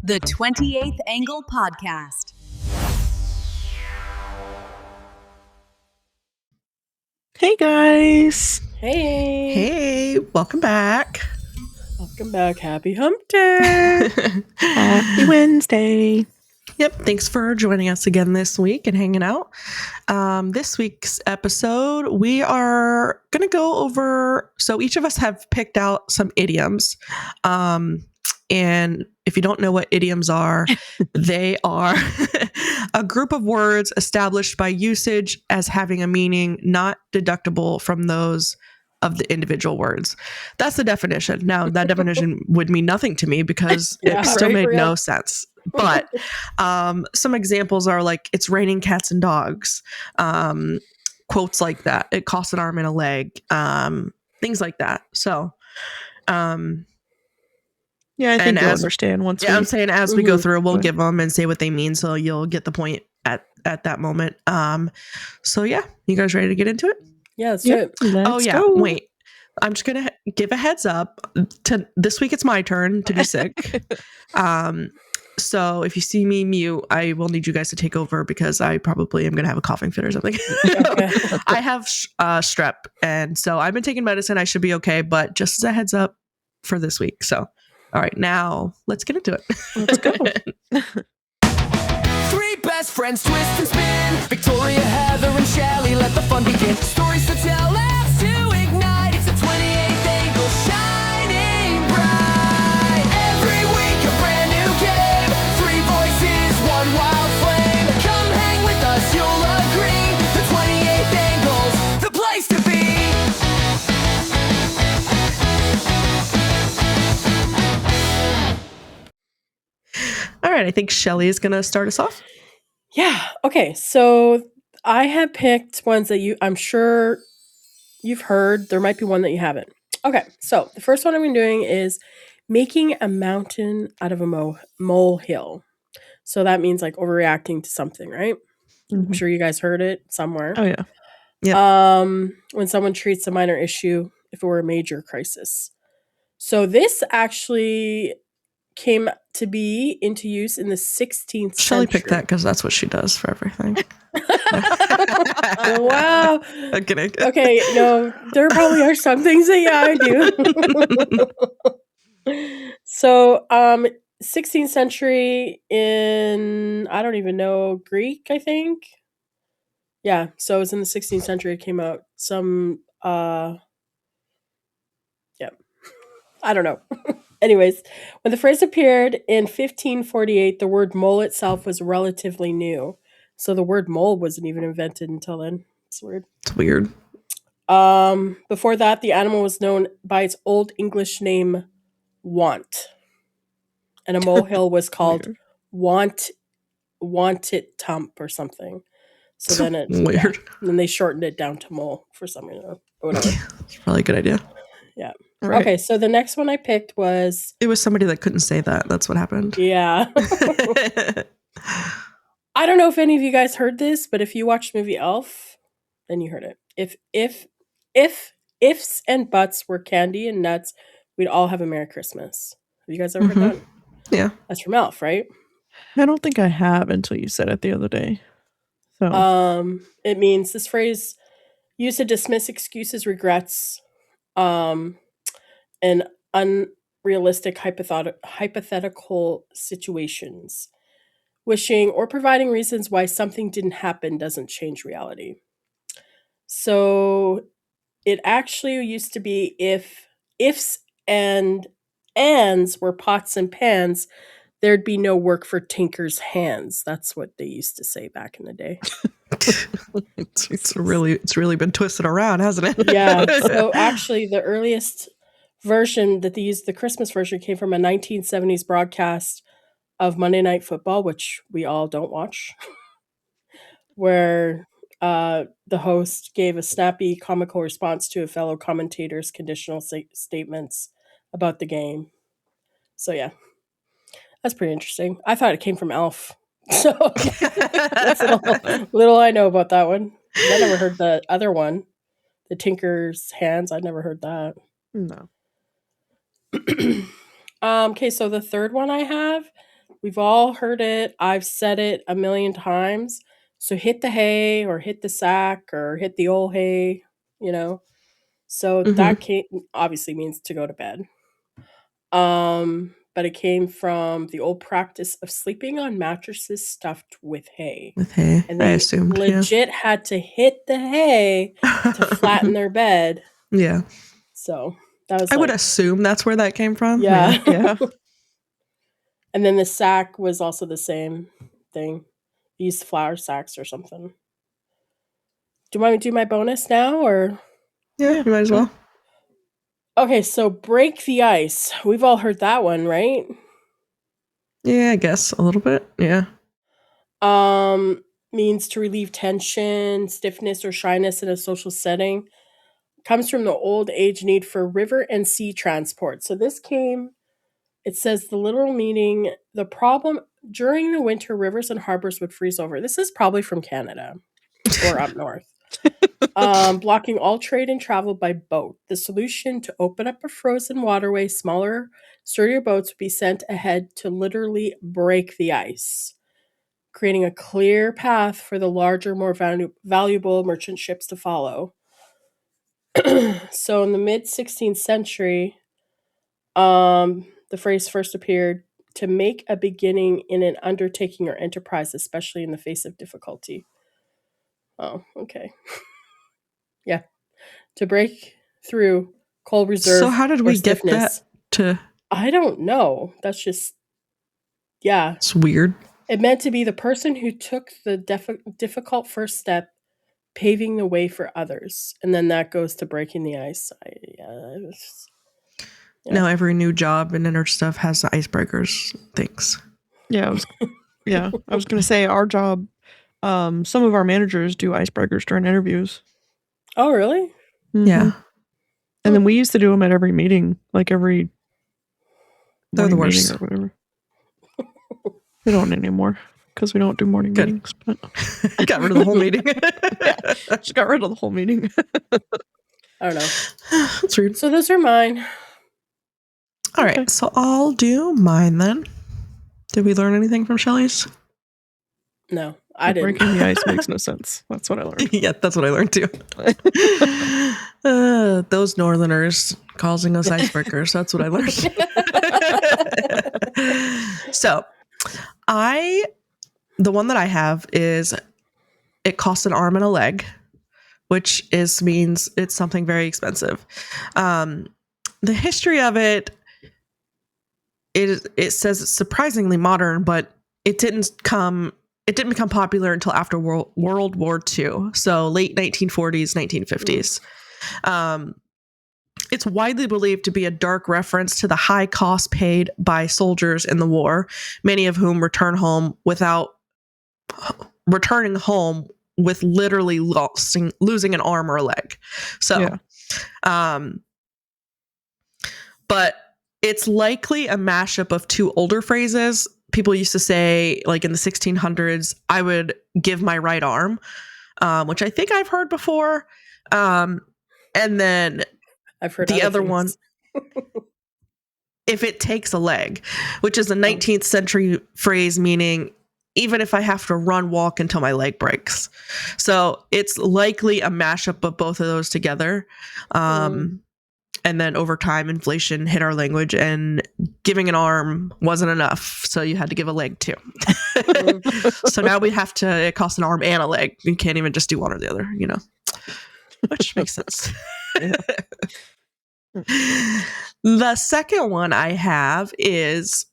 The 28th Angle Podcast. Hey guys. Hey, Welcome back. welcome back. Happy Hump Day. Happy Wednesday. Yep. Thanks for joining us again this week and hanging out. This week's episode, we are going to go over. So each of us have picked out some idioms. And if you don't know what idioms are, they are a group of words established by usage as having a meaning not deductible from those of the individual words. That's the definition. Now, that definition would mean nothing to me because it still made no sense. But some examples are like, it's raining cats and dogs. Quotes like that. It costs an arm and a leg. Things like that. So, yeah, I think you'll understand once. I'm saying as we go through, we'll give them and say what they mean, so you'll get the point at that moment. So yeah, you guys ready to get into it? Yeah, let's do it. Let's go. Wait. I'm just gonna give a heads up. To this week, it's my turn to be sick. So if you see me mute, I will need you guys to take over because I probably am gonna have a coughing fit or something. Okay. I have strep, and so I've been taking medicine. I should be okay, but just as a heads up for this week. So, all right, now let's get into it. Let's go. Three best friends twist and spin. Victoria, Heather, and Shelley, let the fun begin. Stories to tell, laughs to ignite. It's the 28th Angle shining bright. Every week a brand new game. Three voices, one wild flame. Come hang with us, you'll agree. The 28th Angle's the place to be. All right, I think Shelley is going to start us off. Yeah. Okay. So I have picked ones that I'm sure you've heard. There might be one that you haven't. Okay. So the first one I'm doing is making a mountain out of a molehill. So that means like overreacting to something, right? I'm sure you guys heard it somewhere. Oh yeah. Yeah. When someone treats a minor issue if it were a major crisis. So this actually came to be into use in the 16th Shelley century. picked that because that's what she does for everything. Wow. I'm kidding. Okay, no, there probably are some things that I do. So, 16th century in, I don't even know, Greek, I think. Yeah, so it was in the 16th century it came out. I don't know. Anyways, when the phrase appeared in 1548, the word mole itself was relatively new. So the word mole wasn't even invented until then. It's weird. It's weird. Before that, the animal was known by its Old English name, want. And a molehill was called wanted tump or something. So then it's weird. Then they shortened it down to mole for some reason or whatever. It's probably a good idea. Yeah. Right. Okay, so the next one I picked was... It was somebody that couldn't say that. That's what happened. Yeah. I don't know if any of you guys heard this, but if you watched the movie Elf, then you heard it. If ifs and buts were candy and nuts, we'd all have a Merry Christmas. Have you guys ever heard that? Yeah. That's from Elf, right? I don't think I have until you said it the other day. So It means this phrase used to dismiss excuses, regrets, and unrealistic hypothetical situations. Wishing or providing reasons why something didn't happen doesn't change reality. So it actually used to be if ifs and ands were pots and pans, there'd be no work for tinker's hands. That's what they used to say back in the day. It's really been twisted around, hasn't it? Yeah. So actually, the earliest version that they used, the Christmas version, came from a 1970s broadcast of Monday Night Football, which we all don't watch, where the host gave a snappy, comical response to a fellow commentator's conditional statements about the game. So yeah, that's pretty interesting. I thought it came from Elf. So that's little I know about that one. I never heard the other one, the Tinker's Hands. I never heard that. no. Okay, so the third one I have, We've all heard it. I've said it a million times. So hit the hay or hit the sack or hit the old hay, you know. So that obviously means to go to bed. But it came from the old practice of sleeping on mattresses stuffed with hay. With hay, And I they assumed. legit had to hit the hay to flatten their bed. Yeah. So that was I would assume that's where that came from. Yeah. Yeah. And then the sack was also the same thing. You used flour sacks or something. Do you want me to do my bonus now or? Yeah, you might as well. Okay, so break the ice. We've all heard that one, right? Yeah, I guess a little bit. Yeah. Means to relieve tension, stiffness, or shyness in a social setting. Comes from the old age need for river and sea transport. So this came, it says the literal meaning, the problem during the winter, rivers and harbors would freeze over. This is probably from Canada or up north. Blocking all trade and travel by boat. The solution to open up a frozen waterway, smaller, sturdier boats would be sent ahead to literally break the ice, creating a clear path for the larger, more valuable merchant ships to follow. So in the mid 16th century, the phrase first appeared to make a beginning in an undertaking or enterprise, especially in the face of difficulty. Oh, okay. Yeah. To break through coal reserve. So how did we get stiffness. that to? I don't know. That's just, yeah. It's weird. It meant to be the person who took the difficult first step, paving the way for others. And then that goes to breaking the ice. Now every new job and inner stuff has the icebreakers. Thanks. Yeah, I was gonna say our job. Some of our managers do icebreakers during interviews. Oh, really? Mhm. Yeah. And then we used to do them at every meeting, like every. They're the morning worst. meeting or whatever. We don't anymore because we don't do morning Good. meetings. But Got rid of the whole meeting. just got rid of the whole meeting. I don't know. That's rude. So those are mine. All right, so I'll do mine then. Did we learn anything from Shelley's? No, I didn't. Breaking the ice makes no sense. That's what I learned. Yeah, that's what I learned too. Those Northerners causing us icebreakers. That's what I learned. So, the one that I have is it costs an arm and a leg, which means it's something very expensive. The history of it says it's surprisingly modern, but it didn't become popular until after World War II, so late 1940s, 1950s. It's widely believed to be a dark reference to the high cost paid by soldiers in the war, many of whom returning home with literally losing an arm or a leg. So, but it's likely a mashup of two older phrases. People used to say, like in the 1600s, I would give my right arm, which I think I've heard before. And then I've heard the other things. one, if it takes a leg, which is a 19th century phrase meaning even if I have to run, walk until my leg breaks. So it's likely a mashup of both of those together. And then over time, inflation hit our language and giving an arm wasn't enough. So you had to give a leg too. So now it costs an arm and a leg. You can't even just do one or the other, which makes sense. The second one I have is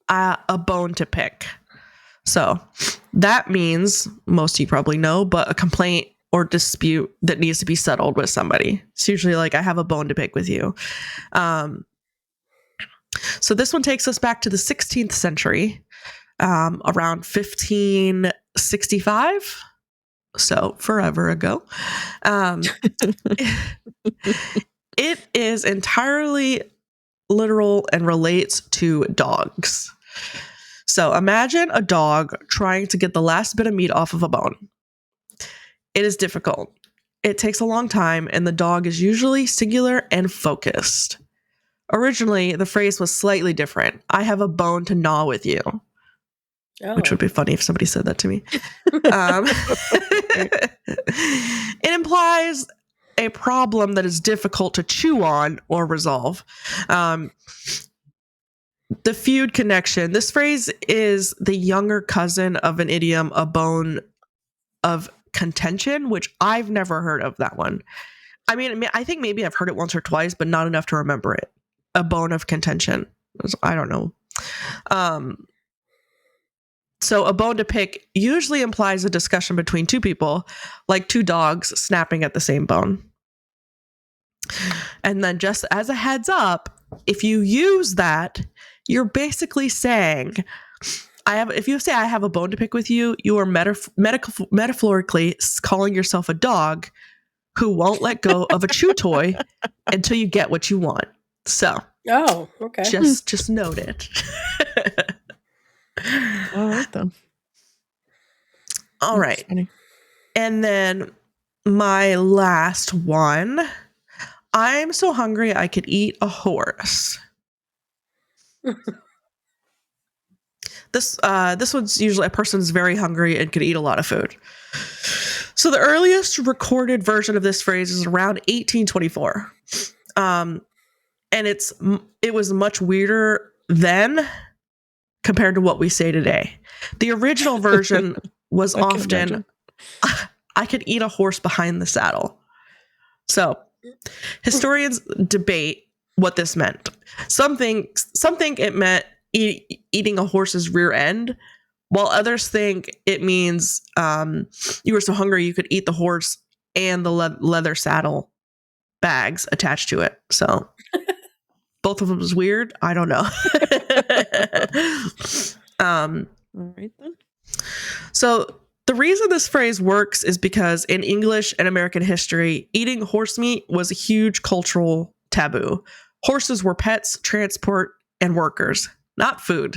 a bone to pick. So that means, most of you probably know, but a complaint or dispute that needs to be settled with somebody. It's usually like, I have a bone to pick with you. So this one takes us back to the 16th century, around 1565. So forever ago. It is entirely literal and relates to dogs. So imagine a dog trying to get the last bit of meat off of a bone. It is difficult. It takes a long time, and the dog is usually singular and focused. Originally, the phrase was slightly different. I have a bone to gnaw with you, which would be funny if somebody said that to me. It implies a problem that is difficult to chew on or resolve. The feud connection. This phrase is the younger cousin of an idiom, a bone of contention, which I've never heard of that one. I mean, I think maybe I've heard it once or twice, but not enough to remember it. A bone of contention. I don't know. So a bone to pick usually implies a discussion between two people, like two dogs snapping at the same bone. And then just as a heads up, if you use that, you're basically saying, if you say I have a bone to pick with you, you are metaphorically calling yourself a dog who won't let go of a chew toy until you get what you want. So, okay. Just note it. All right, then. All right. And then my last one. I'm so hungry I could eat a horse. This one's usually a person's very hungry and could eat a lot of food. So the earliest recorded version of this phrase is around 1824. And it was much weirder then compared to what we say today. The original version was often, I could eat a horse behind the saddle. So historians debate what this meant. Some think it meant eating a horse's rear end, while others think it means you were so hungry you could eat the horse and the leather saddle bags attached to it. So both of them is weird. I don't know. All right, then. So the reason this phrase works is because in English and American history, eating horse meat was a huge cultural taboo. Horses were pets, transport, and workers, not food.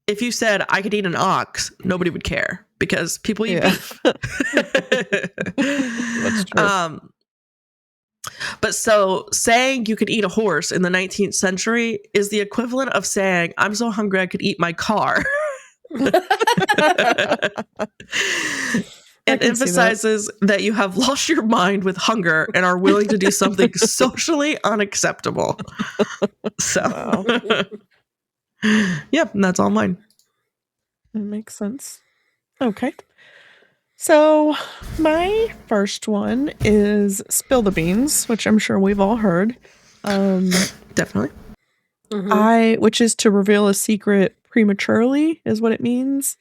If you said I could eat an ox, nobody would care because people eat beef. That's true. But so saying you could eat a horse in the 19th century is the equivalent of saying I'm so hungry I could eat my car. It emphasizes that you have lost your mind with hunger and are willing to do something socially unacceptable. So, yep, and that's all mine. That makes sense. Okay. So, my first one is spill the beans, which I'm sure we've all heard. Definitely. Which is to reveal a secret prematurely, is what it means.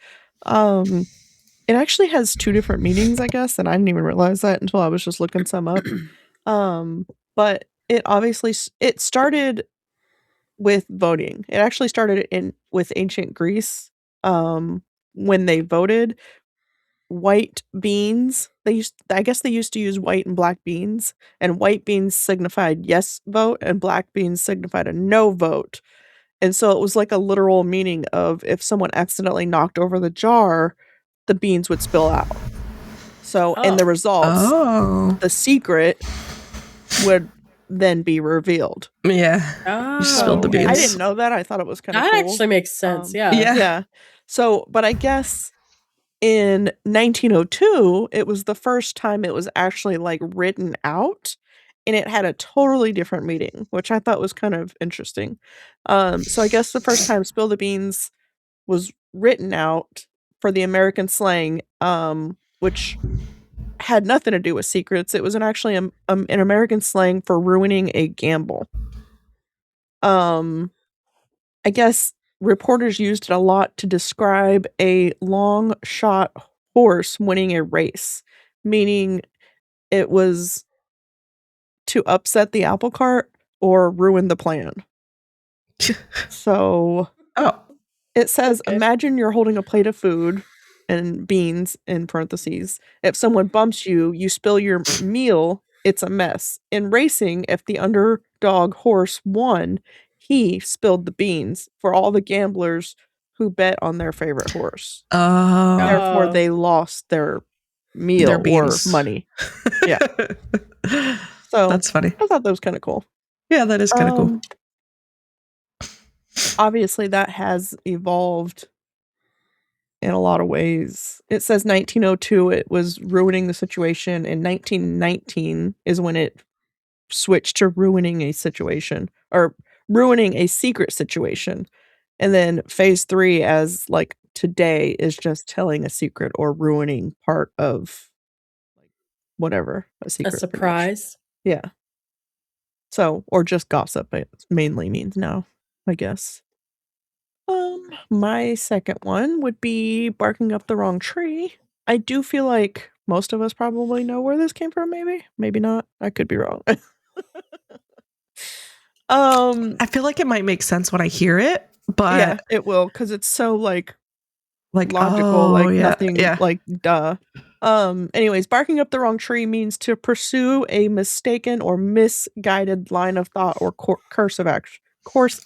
It actually has two different meanings, I guess, and I didn't even realize that until I was just looking some up. But it started with voting. It actually started with ancient Greece. When they voted, white beans. I guess they used to use white and black beans, and white beans signified yes vote, and black beans signified a no vote. And so it was like a literal meaning of if someone accidentally knocked over the jar, the beans would spill out. So in the results, the secret would then be revealed. Yeah. You spilled the beans. I didn't know that. I thought it was kind of cool. That actually makes sense. Yeah. Yeah. So, but I guess in 1902, it was the first time it was actually like written out, and it had a totally different meaning, which I thought was kind of interesting. So I guess the first time spill the beans was written out for the American slang, which had nothing to do with secrets. It was actually an American slang for ruining a gamble. I guess reporters used it a lot to describe a long shot horse winning a race, meaning it was to upset the apple cart or ruin the plan. So it says, imagine you're holding a plate of food and beans in parentheses. If someone bumps you, you spill your meal, it's a mess. In racing, if the underdog horse won, he spilled the beans for all the gamblers who bet on their favorite horse. Therefore, they lost their meal or money. Yeah. So That's funny. I thought that was kind of cool. Yeah, that is kind of cool. Obviously, that has evolved in a lot of ways. It says 1902, it was ruining the situation. In 1919 is when it switched to ruining a situation or ruining a secret situation. And then phase 3 as like today is just telling a secret or ruining part of like whatever a secret. A surprise. Yeah. So, or just gossip, it mainly means now, I guess. My second one would be barking up the wrong tree. I do feel like most of us probably know where this came from, maybe not. I could be wrong. I feel like it might make sense when I hear it, but yeah, it will, because it's so like logical, oh, like yeah, nothing, yeah. like duh. Anyways, barking up the wrong tree means to pursue a mistaken or misguided line of thought or course of action.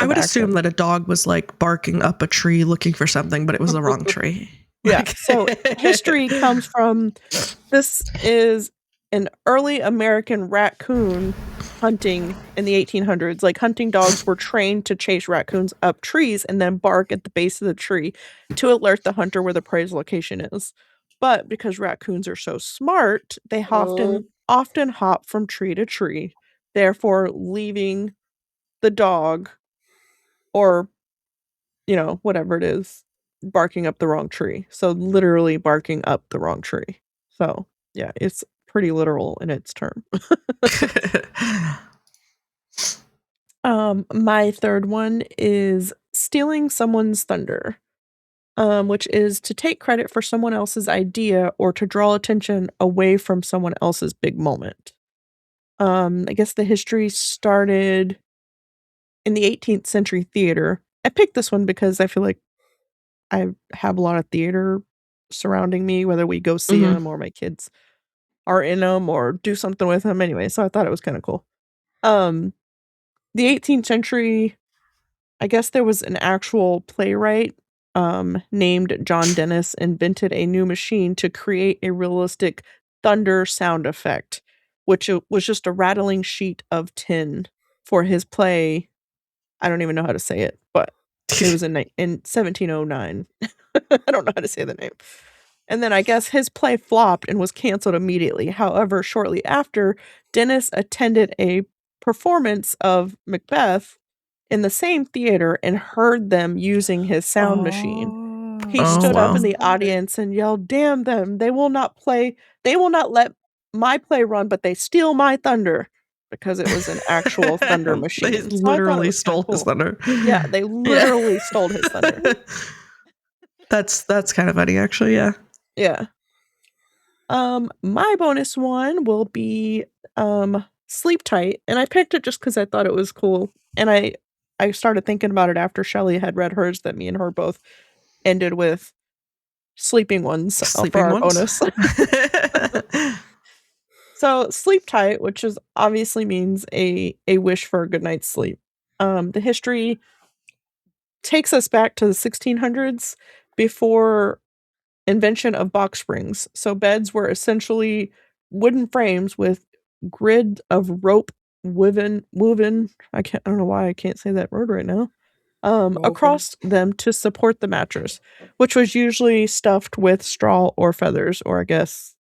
I would assume that a dog was like barking up a tree looking for something, but it was the wrong tree. Yeah. So history comes from, this is an early American raccoon hunting in the 1800s. Like hunting dogs were trained to chase raccoons up trees and then bark at the base of the tree to alert the hunter where the prey's location is. But because raccoons are so smart, they often hop from tree to tree, therefore leaving the dog or, whatever it is, barking up the wrong tree. So literally barking up the wrong tree. So yeah, it's pretty literal in its term. My third one is stealing someone's thunder, which is to take credit for someone else's idea or to draw attention away from someone else's big moment. I guess the history started in the 18th century theater. I picked this one because I feel like I have a lot of theater surrounding me, whether we go see them or my kids are in them or do something with them anyway. So I thought it was kind of cool. The 18th century, I guess there was an actual playwright named John Dennis invented a new machine to create a realistic thunder sound effect, which was just a rattling sheet of tin for his play. I don't even know how to say it, but it was in 1709. I don't know how to say the name. And then I guess his play flopped and was canceled immediately. However, shortly after, Dennis attended a performance of Macbeth in the same theater and heard them using his sound machine. He stood up in the audience and yelled, "Damn them, they will not let my play run, but they steal my thunder," because it was an actual thunder machine. They literally stole his thunder. Yeah, they literally stole his thunder. That's kind of funny, actually. Yeah. Yeah. My bonus one will be Sleep Tight, and I picked it just because I thought it was cool, and I started thinking about it after Shelley had read hers that me and her both ended with sleeping ones for our bonus. So Sleep Tight, which is obviously means a wish for a good night's sleep. The history takes us back to the 1600s before invention of box springs. So beds were essentially wooden frames with grid of rope woven. I don't know why I can't say that word right now. Across them to support the mattress, which was usually stuffed with straw or feathers, or I guess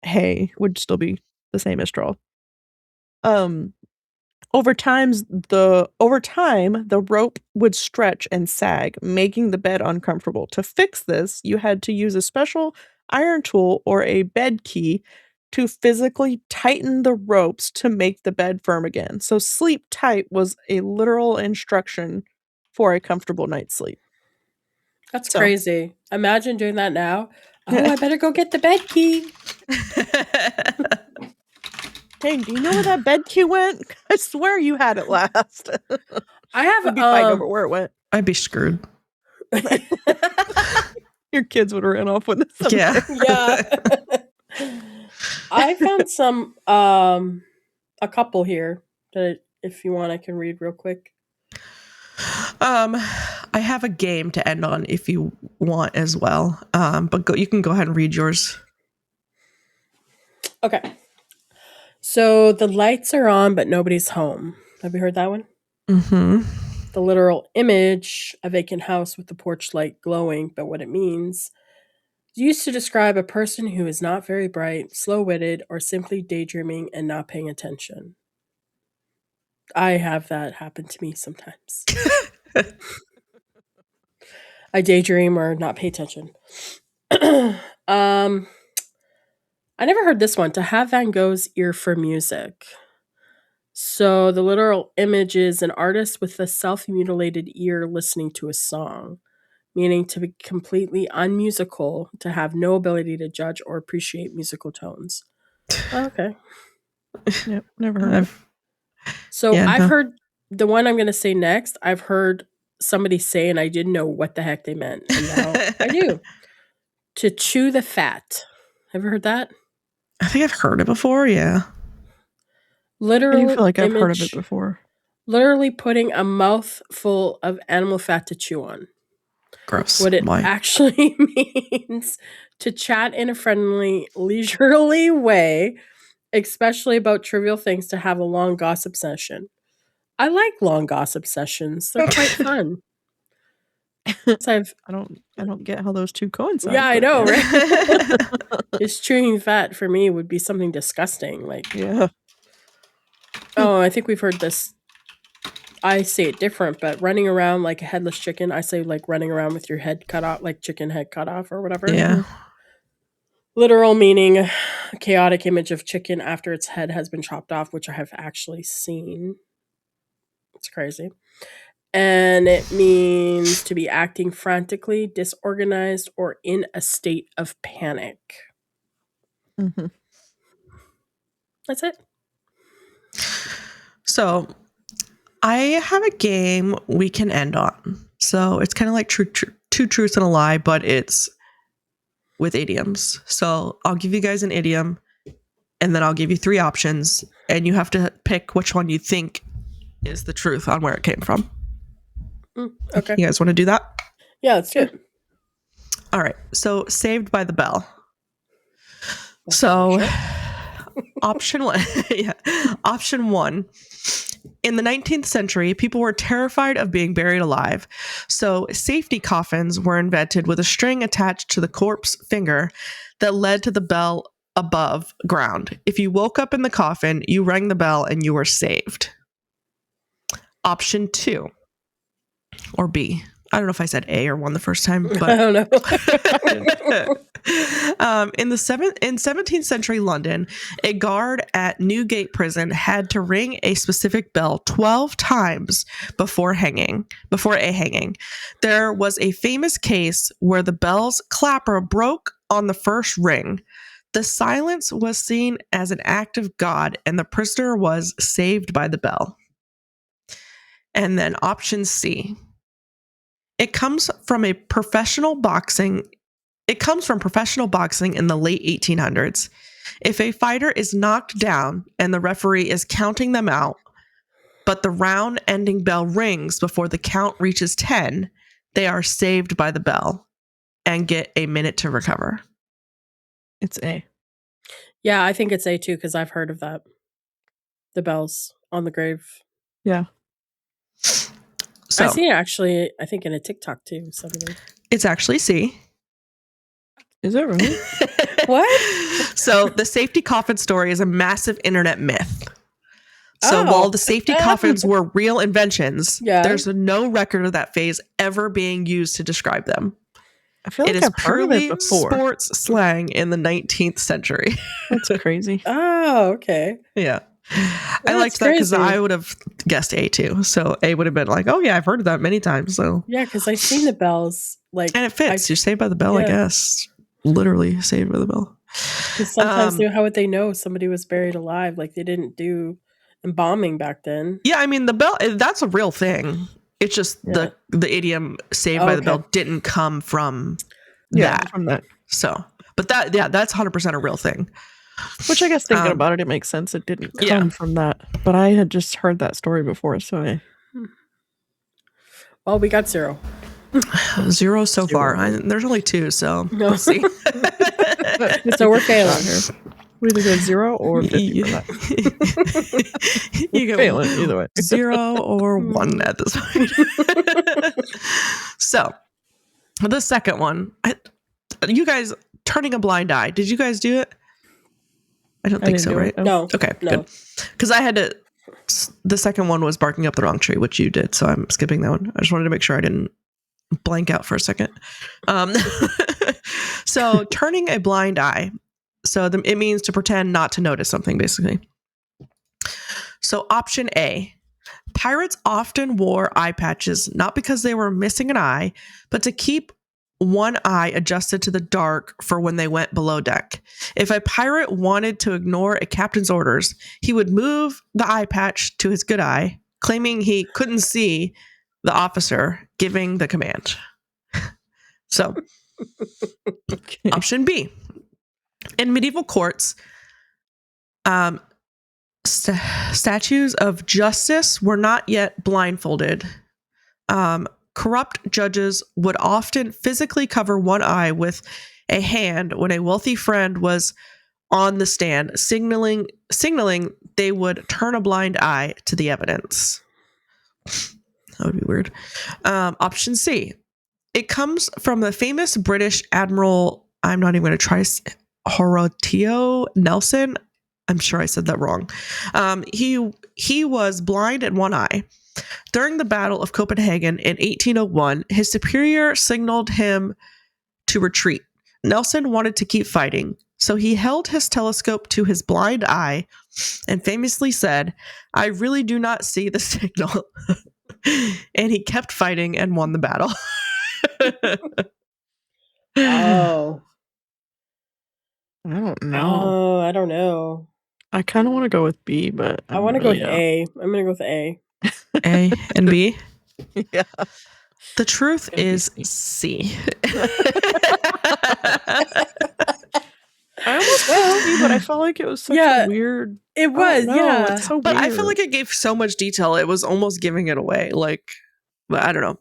hay would still be the same as straw. Over time, the rope would stretch and sag, making the bed uncomfortable. To fix this, you had to use a special iron tool or a bed key to physically tighten the ropes to make the bed firm again. So Sleep Tight was a literal instruction for a comfortable night's sleep. That's crazy. Imagine doing that now. Oh, I better go get the bed key. Dang, do you know where that bed key went? I swear you had it last. I have We'd be fighting over where it went. I'd be screwed. Your kids would have ran off with this. Yeah. Yeah. I found some a couple here that if you want I can read real quick. I have a game to end on if you want as well. But you can go ahead and read yours. Okay. So the lights are on, but nobody's home. Have you heard that one? Mm-hmm. The literal image, a vacant house with the porch light glowing, but what it means. Used to describe a person who is not very bright, slow-witted, or simply daydreaming and not paying attention. I have that happen to me sometimes. I daydream or not pay attention. I never heard this one. To have Van Gogh's ear for music. So the literal image is an artist with a self-mutilated ear listening to a song, meaning to be completely unmusical, to have no ability to judge or appreciate musical tones. Okay. Yep, never heard of it. So I've heard the one I'm going to say next. I've heard somebody say, and I didn't know what the heck they meant. And now I do. To chew the fat. Have you heard that? I think I've heard it before, yeah. Literal I do feel like I've image, heard of it before. Literally putting a mouthful of animal fat to chew on. Gross. What it Why? actually means to chat in a friendly, leisurely way, especially about trivial things, to have a long gossip session. I like long gossip sessions. They're quite fun. So I don't get how those two coincide. yeah, I but know, yeah. right? Just chewing fat for me would be something disgusting. Like, Yeah. oh, I think we've heard this. I say it different, but running around like a headless chicken, I say like running around with your head cut off, like chicken head cut off or whatever. Yeah. Literal meaning a chaotic image of chicken after its head has been chopped off, which I have actually seen. It's crazy. And it means to be acting frantically, disorganized, or in a state of panic. Mm-hmm. That's it. So I have a game we can end on. So it's kind of like two truths and a lie, but it's with idioms. So I'll give you guys an idiom, and then I'll give you 3 options, and you have to pick which one you think is the truth on where it came from. Okay. You guys want to do that? Yeah, let's do it. All right. So Saved by the Bell. So option 1. Yeah. Option 1. In the 19th century, people were terrified of being buried alive. So safety coffins were invented with a string attached to the corpse finger that led to the bell above ground. If you woke up in the coffin, you rang the bell and you were saved. Option 2. Or B. I don't know if I said A or 1 the first time, but I don't know. in 17th century London, a guard at Newgate Prison had to ring a specific bell 12 times before a hanging. There was a famous case where the bell's clapper broke on the first ring. The silence was seen as an act of God, and the prisoner was saved by the bell. And then option C. It comes from professional boxing in the late 1800s. If a fighter is knocked down and the referee is counting them out, but the round ending bell rings before the count reaches 10, they are saved by the bell and get a minute to recover. It's A. Yeah, I think it's A too, because I've heard of that. The bells on the grave. Yeah. So I see it actually, I think in a TikTok too. Somebody. it's actually C. Is it really? What? So the safety coffin story is a massive internet myth. So while the safety coffins were real inventions, there's no record of that phase ever being used to describe them. I feel like It is I've heard of purely it before. sports slang in the 19th century. That's crazy. Oh, okay. Yeah. I That's liked that because crazy. I would have guessed A too. So A would have been like, oh yeah, I've heard of that many times. So Yeah, because I've seen the bells. Like, and it fits. You're saved by the bell, I yeah. guess. Literally saved by the bell. because sometimes how would they know somebody was buried alive? Like they didn't do embalming back then. Yeah, I mean the bell, that's a real thing. It's just the idiom saved by the bell didn't come from that. From that. So, but that's 100% a real thing. Which I guess thinking about it makes sense. It didn't come from that. But I had just heard that story before, so Well, we got 0. 0 so far. There's only 2, so No. we'll see. So we're failing here. We either get 0 or 50 for that. You get Failing either way. 0 or 1 at this point. So, the second one, you guys turning a blind eye. Did you guys do it? I don't think so, right? No. Okay, No. good. Because I had to. The second one was barking up the wrong tree, which you did, so I'm skipping that one. I just wanted to make sure I didn't blank out for a second. So, turning a blind eye. So it means to pretend not to notice something, basically. So option A, pirates often wore eye patches, not because they were missing an eye, but to keep one eye adjusted to the dark for when they went below deck. If a pirate wanted to ignore a captain's orders, he would move the eye patch to his good eye, claiming he couldn't see the officer giving the command. So, Okay. option B. In medieval courts, statues of justice were not yet blindfolded. Corrupt judges would often physically cover one eye with a hand when a wealthy friend was on the stand, signaling they would turn a blind eye to the evidence. That would be weird. Option C. It comes from the famous British admiral, I'm not even going to try, Horatio Nelson. I'm sure I said that wrong. He was blind in one eye. During the Battle of Copenhagen in 1801, his superior signaled him to retreat. Nelson wanted to keep fighting, so he held his telescope to his blind eye and famously said, "I really do not see the signal." And he kept fighting and won the battle. Oh. I don't know. Oh, I don't know. I kind of want to go with B, but I want to go with A. I'm going to go with A. A and B. Yeah. The truth Gonna be is C. C. I almost went C, but I felt like it was such a weird. It was, yeah. It's so But weird. I feel like it gave so much detail. It was almost giving it away. Like, but I don't know.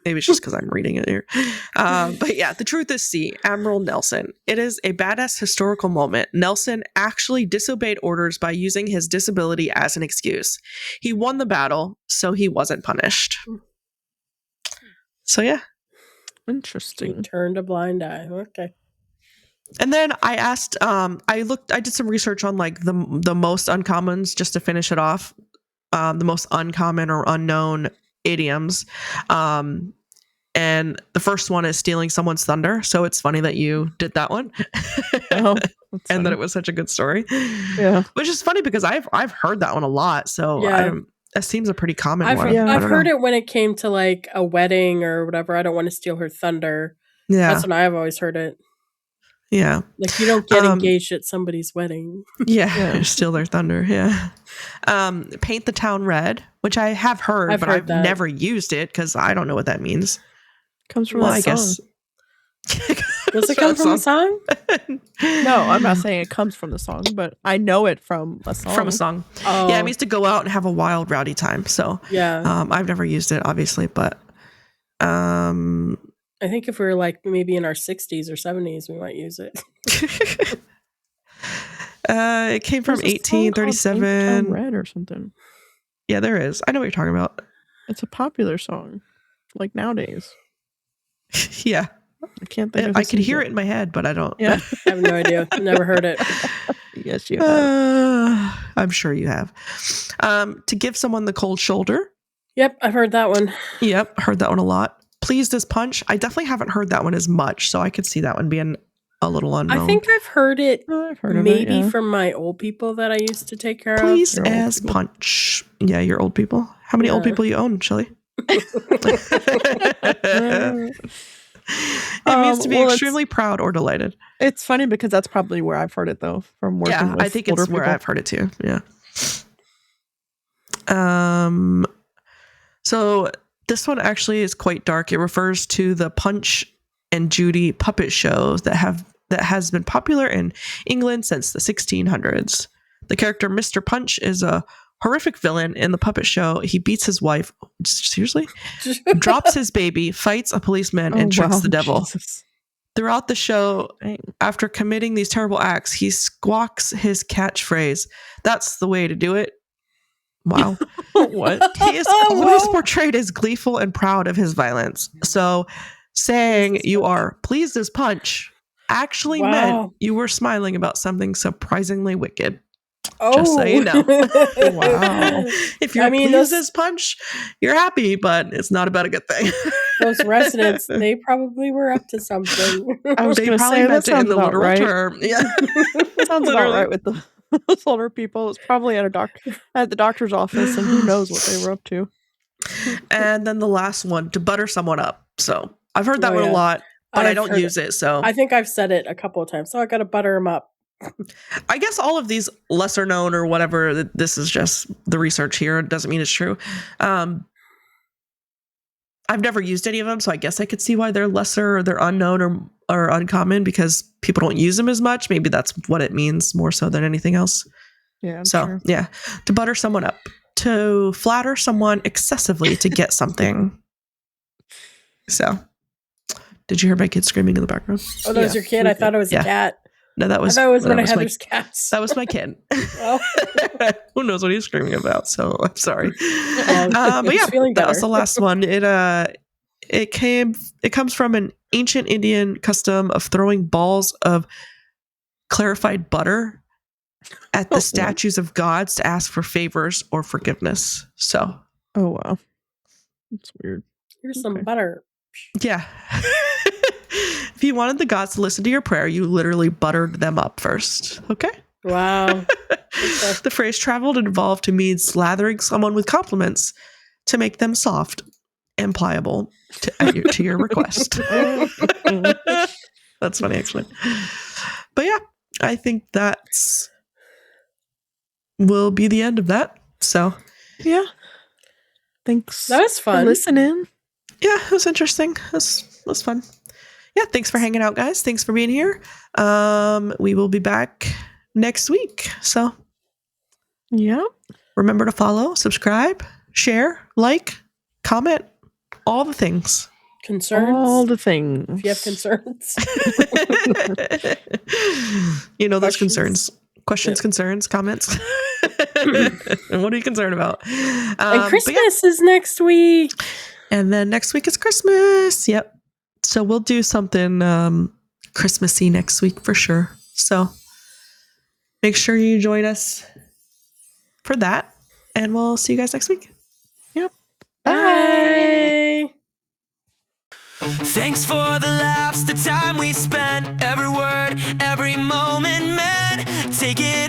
Maybe it's just because I'm reading it here. But yeah, the truth is C. Admiral Nelson. It is a badass historical moment. Nelson actually disobeyed orders by using his disability as an excuse. He won the battle, so he wasn't punished. So yeah. He Interesting. turned a blind eye. Okay. And then I asked, I did some research on like the most uncommons just to finish it off. The most uncommon or unknown idioms. And the first one is stealing someone's thunder. So it's funny that you did that one. Oh, And that it was such a good story. Yeah. Which is funny because I've heard that one a lot. So Yeah. that seems a pretty common one. I've heard it when it came to like a wedding or whatever. I don't want to steal her thunder. Yeah. That's when I've always heard it. Yeah. Like you don't get engaged at somebody's wedding. Yeah. Steal their thunder. Yeah. Paint the town red, which I have heard, but I've never used it because I don't know what that means. Comes from a song. Does it come from a song? No, I'm not saying it comes from the song, but I know it from a song. From a song. Oh. Yeah, it means to go out and have a wild, rowdy time. So Yeah. I've never used it, obviously, but I think if we were like maybe in our 60s or 70s, we might use it. It came from There's a song called Paint the Town 1837. Red or something. Yeah, there is. I know what you're talking about. It's a popular song, like nowadays. Yeah. I can't think. I can hear it in my head, but I don't. Yeah. I have no idea. Never heard it. Yes, you have. I'm sure you have. To give someone the cold shoulder. Yep, I've heard that one. Yep, heard that one a lot. Pleased as punch. I definitely haven't heard that one as much, so I could see that one being a little unknown. I think I've heard it Oh, I've heard of maybe it, yeah. from my old people that I used to take care Pleased Your old as people. punch. Yeah, your old people. How many old Yeah. people you own, Shelley? It means to be Well, extremely proud or delighted. It's funny because that's probably where I've heard it though, from working Yeah, with I think older it's where people. I've heard it too. Yeah. So this one actually is quite dark. It refers to the Punch and Judy puppet shows that has been popular in England since the 1600s. The character Mr. Punch is a horrific villain in the puppet show. He beats his wife, seriously, drops his baby, fights a policeman, and tricks wow, the devil. Jesus. Throughout the show, Dang. after committing these terrible acts, he squawks his catchphrase. That's the way to do it. Wow. What? He is always portrayed as gleeful and proud of his violence. So saying you are pleased as punch actually meant you were smiling about something surprisingly wicked. Just so you know. Wow. If you're pleased as punch, you're happy, but it's not about a good thing. Those residents, they probably were up to something. I was They going to probably say that meant it in sounds the about literal right. term. Yeah. Sounds about right with the older people. It's probably at the doctor's office, and who knows what they were up to. And then the last one, to butter someone up. So I've heard that one a lot, but I don't use it. So I think I've said it a couple of times. So I got to butter them up. I guess all of these lesser known or whatever, this is just the research here. It doesn't mean it's true. I've never used any of them, so I guess I could see why they're lesser or they're unknown or uncommon because people don't use them as much. Maybe that's what it means more so than anything else. Yeah. Yeah, to butter someone up, to flatter someone excessively to get something. So, did you hear my kid screaming in the background? Oh, that was your kid? I thought it was a cat. No, that was. I thought it was one of Heather's cats. That was my kid. Oh. Who knows what he's screaming about? So I'm sorry. But yeah, feeling that better. was the last one. It comes from an ancient Indian custom of throwing balls of clarified butter at the statues of gods to ask for favors or forgiveness. So, oh wow, that's weird. Here's some butter. Yeah. If you wanted the gods to listen to your prayer, you literally buttered them up first. Okay. Wow. The phrase traveled and evolved to mean slathering someone with compliments to make them soft and pliable to your request. That's funny, actually. But yeah, I think will be the end of that. So yeah. Thanks. That was fun. For listening. Yeah, it was interesting. It was fun. Yeah, thanks for hanging out, guys. Thanks for being here. We will be back next week. So, yeah. Remember to follow, subscribe, share, like, comment, all the things. Concerns? All the things. If you have concerns. You know those concerns. Questions, concerns, comments. And what are you concerned about? And Christmas is next week. And then next week is Christmas. Yep. So we'll do something Christmassy next week for sure. So make sure you join us for that. And we'll see you guys next week. Yep. Bye. Thanks for the laughs, the time we spent, every word, every moment meant. Take it